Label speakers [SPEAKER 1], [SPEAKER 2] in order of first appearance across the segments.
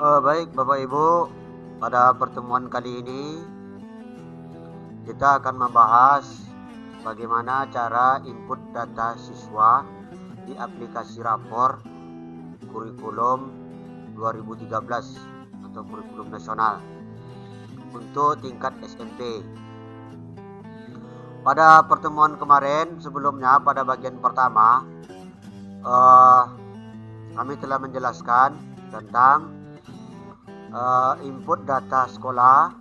[SPEAKER 1] Baik Bapak Ibu, pada pertemuan kali ini kita akan membahas bagaimana cara input data siswa di aplikasi rapor kurikulum 2013 atau kurikulum nasional untuk tingkat SMP. Pada pertemuan kemarin sebelumnya, pada bagian pertama kami telah menjelaskan tentang input data sekolah,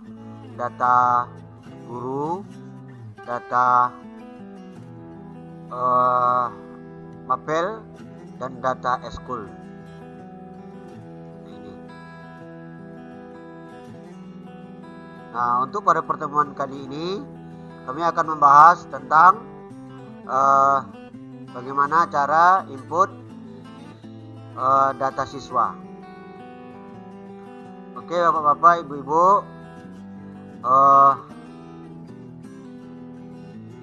[SPEAKER 1] data guru, data mapel, dan data eskul. Nah, untuk pada pertemuan kali ini kami akan membahas tentang bagaimana cara input data siswa. Oke Bapak-bapak, Ibu-ibu,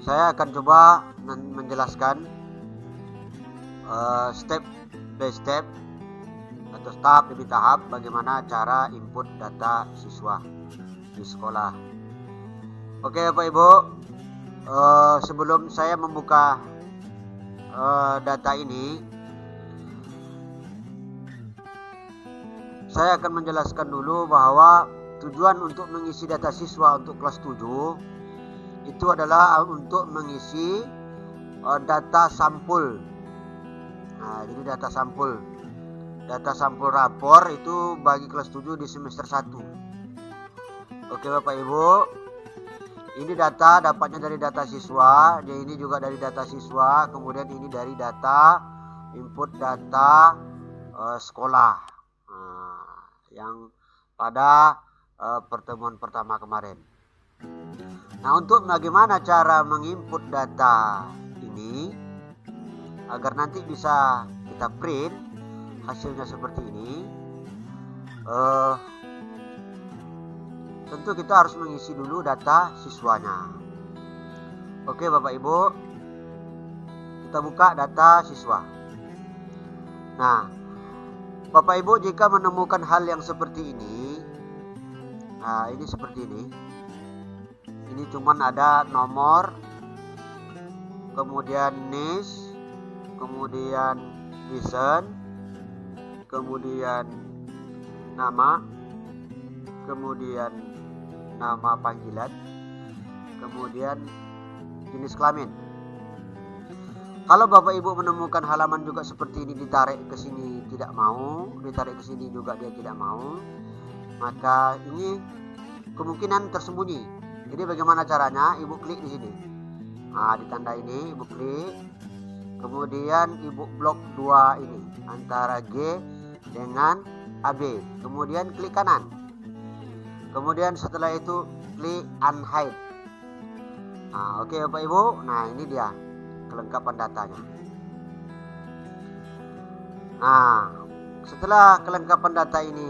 [SPEAKER 1] saya akan coba menjelaskan step by step atau tahap demi tahap bagaimana cara input data siswa di sekolah. Oke Bapak Ibu, sebelum saya membuka data ini, saya akan menjelaskan dulu bahwa tujuan untuk mengisi data siswa untuk kelas 7 itu adalah untuk mengisi data sampul. Nah, jadi data sampul rapor itu bagi kelas 7 di semester 1. Oke Bapak Ibu, ini data dapatnya dari data siswa, dan ini juga dari data siswa, kemudian ini dari data input data sekolah yang pada pertemuan pertama kemarin. Nah, untuk bagaimana cara menginput data ini agar nanti bisa kita print hasilnya seperti ini, tentu kita harus mengisi dulu data siswanya. Oke Bapak Ibu, kita buka data siswa. Nah, Bapak Ibu jika menemukan hal yang seperti ini, nah ini seperti ini. Ini cuman ada nomor, kemudian NIS, kemudian listen, kemudian nama, kemudian nama panggilan, kemudian jenis kelamin. Kalau Bapak Ibu menemukan halaman juga seperti ini, ditarik ke sini tidak mau, ditarik ke sini juga dia tidak mau, maka ini kemungkinan tersembunyi. Jadi bagaimana caranya? Ibu klik di sini. Nah, di tanda ini Ibu klik. Kemudian Ibu blok 2 ini antara G dengan AB. Kemudian klik kanan. Kemudian setelah itu klik unhide. Nah, oke Bapak Ibu. Nah, ini dia kelengkapan datanya. Nah, setelah kelengkapan data ini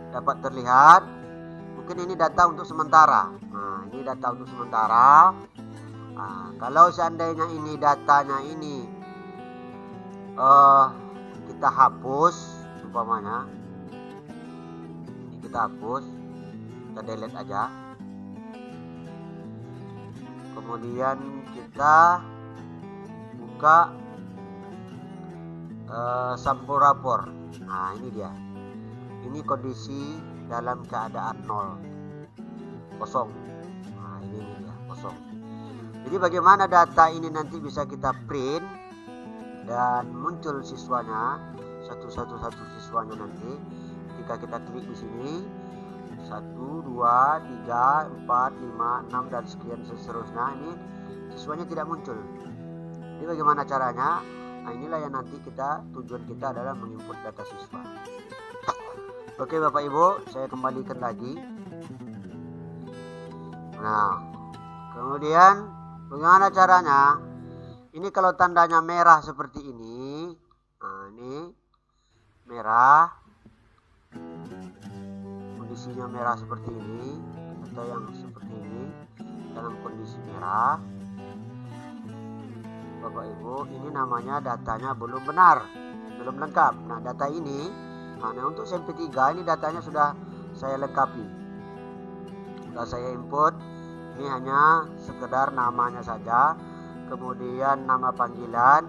[SPEAKER 1] dapat terlihat, mungkin ini data untuk sementara. Nah, ini data untuk sementara. Nah, kalau seandainya ini datanya ini kita hapus, umpamanya ini kita hapus, kita delete aja. Kemudian kita buka sampul rapor. Nah, ini dia. Ini kondisi dalam keadaan 0, kosong. Nah, ini dia, kosong. Jadi bagaimana data ini nanti bisa kita print dan muncul siswanya, satu siswanya nanti ketika kita klik di sini. 1, 2, 3, 4, 5, 6 dan sekian seterusnya, ini siswanya tidak muncul. Jadi bagaimana caranya? Nah, inilah yang nanti tujuan kita adalah menginput data siswa. Oke Bapak Ibu, saya kembalikan lagi. Nah, kemudian bagaimana caranya? Ini kalau tandanya merah seperti ini. Nah, ini merah, kondisinya merah seperti ini, atau yang seperti ini dalam kondisi merah, Bapak Ibu, ini namanya datanya belum benar. belum lengkap. Nah, data ini, nah untuk SMP3 ini datanya sudah saya lengkapi. Sudah saya input. Ini hanya sekedar namanya saja, kemudian nama panggilan,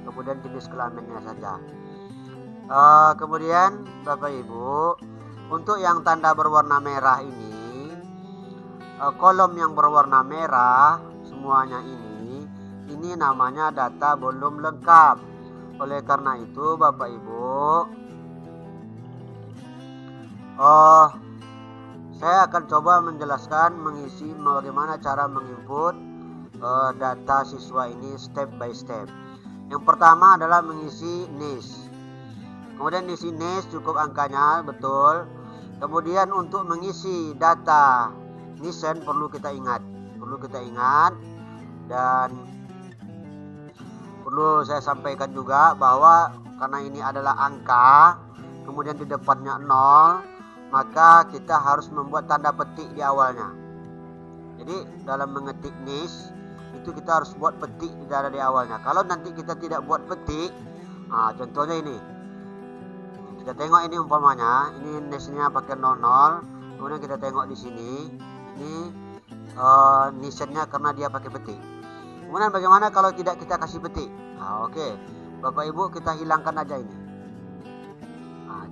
[SPEAKER 1] kemudian jenis kelaminnya saja. Kemudian Bapak Ibu, untuk yang tanda berwarna merah ini, kolom yang berwarna merah semuanya ini namanya data belum lengkap. Oleh karena itu Bapak Ibu, saya akan coba menjelaskan bagaimana cara menginput data siswa ini step by step. Yang pertama adalah mengisi NIS. Kemudian isi NIS cukup angkanya, betul. Kemudian untuk mengisi data NISN perlu kita ingat dan perlu saya sampaikan juga bahwa karena ini adalah angka, kemudian di depannya 0, maka kita harus membuat tanda petik di awalnya. Jadi dalam mengetik NIS itu kita harus buat petik di awalnya. Kalau nanti kita tidak buat petik, contohnya ini, kita tengok ini umpamanya, ini NIS-nya pakai 00, kemudian kita tengok di sini, ini NIS-nya karena dia pakai petik. Kemudian bagaimana kalau tidak kita kasih petik? Oke, Bapak Ibu, kita hilangkan aja ini.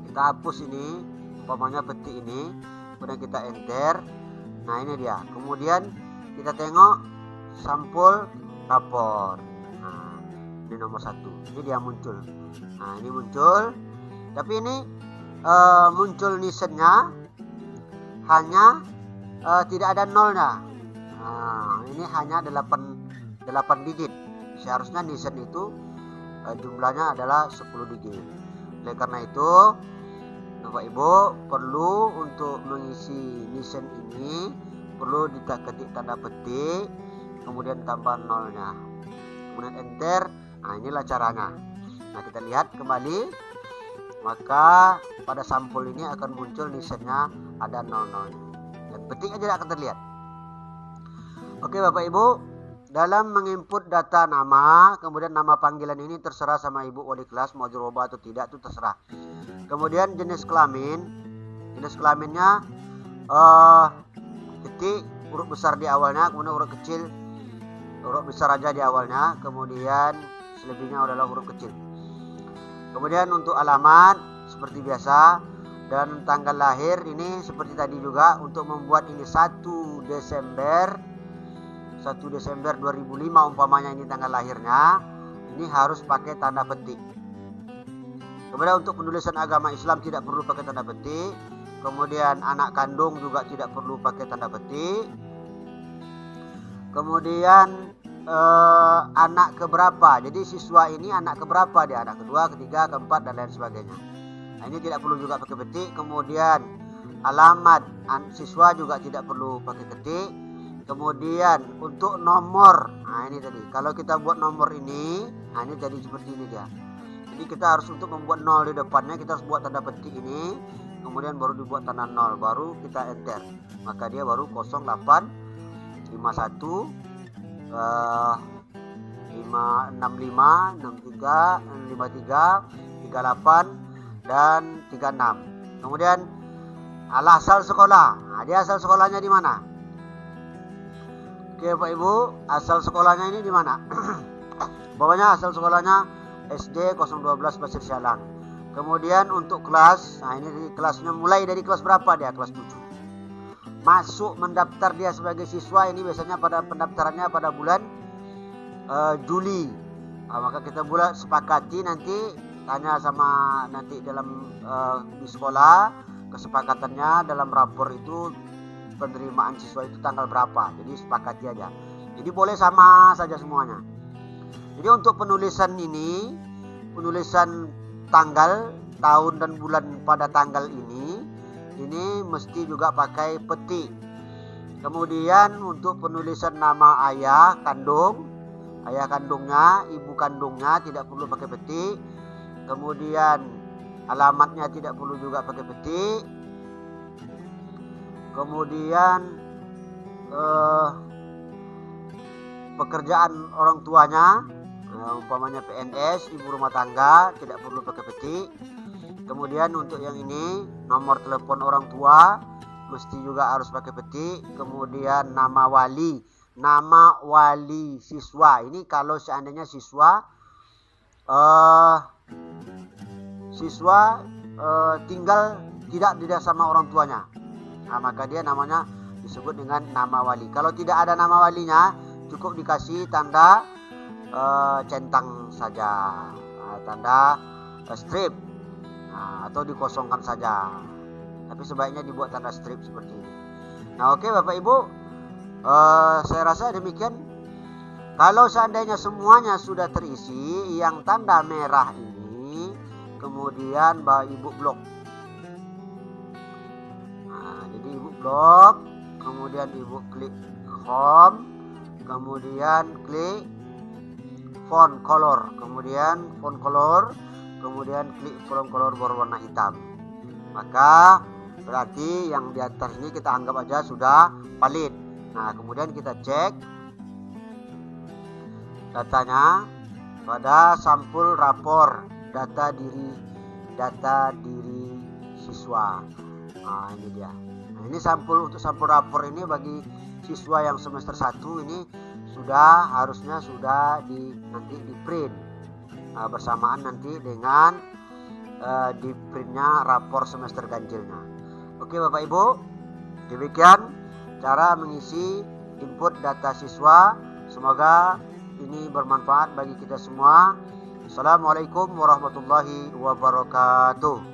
[SPEAKER 1] Kita hapus ini, umpamanya petik ini, kemudian kita enter. Nah, ini dia. Kemudian kita tengok sampul rapor. Nah, ini nomor 1. Ini dia muncul. Nah, ini muncul. Tapi ini muncul NISN-nya hanya tidak ada nolnya. Nah, ini hanya 8 digit. Seharusnya NISN itu jumlahnya adalah 10 digit. Oleh karena itu, Bapak Ibu perlu untuk mengisi NISN ini perlu ketik tanda petik, kemudian tambah nolnya, kemudian enter. Nah, inilah caranya. Nah, kita lihat kembali, maka pada sampul ini akan muncul NISN-nya ada 00 dan petik aja akan terlihat. Oke Bapak Ibu, dalam menginput data nama, kemudian nama panggilan ini terserah sama Ibu wali kelas mau dirubah atau tidak, itu terserah. Kemudian jenis kelaminnya ketik huruf besar di awalnya, kemudian huruf kecil, huruf besar aja di awalnya, kemudian selebihnya adalah huruf kecil. Kemudian untuk alamat seperti biasa, dan tanggal lahir ini seperti tadi juga. Untuk membuat ini 1 Desember 2005 umpamanya ini tanggal lahirnya, ini harus pakai tanda petik. Kemudian untuk penulisan agama Islam tidak perlu pakai tanda petik. Kemudian anak kandung juga tidak perlu pakai tanda petik. Kemudian anak keberapa, jadi siswa ini anak keberapa dia, anak kedua, ketiga, keempat, dan lain sebagainya. Nah, ini tidak perlu juga pakai petik. Kemudian alamat siswa juga tidak perlu pakai ketik. Kemudian untuk nomor, nah ini tadi, kalau kita buat nomor ini, nah ini jadi seperti ini dia. Jadi kita harus untuk membuat 0 di depannya, kita harus buat tanda petik ini, kemudian baru dibuat tanda 0, baru kita enter. Maka dia baru 08 51 565 63 53 38 dan 36. Kemudian asal sekolah. Nah, dia asal sekolahnya di mana? Oke Pak Ibu, asal sekolahnya ini di mana? Bawahnya asal sekolahnya SD 012 Pasir Sialang. Kemudian untuk kelas, nah ini kelasnya mulai dari kelas berapa dia? Kelas 7. Masuk mendaftar dia sebagai siswa ini biasanya pada pendaftarannya pada bulan Juli. Nah, maka kita sepakati nanti, tanya sama nanti dalam di sekolah, kesepakatannya dalam rapor itu penerimaan siswa itu tanggal berapa. Jadi sepakati aja. Jadi boleh sama saja semuanya. Jadi untuk penulisan ini, penulisan tanggal, tahun dan bulan pada tanggal ini mesti juga pakai petik. Kemudian untuk penulisan nama ayah kandungnya, ibu kandungnya tidak perlu pakai petik. Kemudian alamatnya tidak perlu juga pakai petik. Kemudian pekerjaan orang tuanya, Umpamanya PNS, ibu rumah tangga, tidak perlu pakai petik. Kemudian untuk yang ini, nomor telepon orang tua mesti juga harus pakai petik. Kemudian nama wali siswa. Ini kalau seandainya siswa tinggal tidak sama orang tuanya, maka dia namanya disebut dengan nama wali. Kalau tidak ada nama walinya, cukup dikasih tanda centang saja, tanda strip, atau dikosongkan saja. Tapi sebaiknya dibuat tanda strip seperti ini. Nah, oke Bapak Ibu, saya rasa demikian. Kalau seandainya semuanya sudah terisi, yang tanda merah ini, kemudian Bapak Ibu blok. Jadi Ibu blok, kemudian Ibu klik home, kemudian klik font color, kemudian klik font color berwarna hitam. Maka berarti yang di atas ini kita anggap aja sudah valid. Nah, kemudian kita cek datanya pada sampul rapor data diri siswa. Nah, ini dia. Nah, ini untuk sampul rapor ini bagi siswa yang semester 1 ini harusnya sudah nanti di print bersamaan nanti dengan di printnya rapor semester ganjilnya. Oke Bapak Ibu, demikian cara mengisi input data siswa. Semoga ini bermanfaat bagi kita semua. Assalamualaikum warahmatullahi wabarakatuh.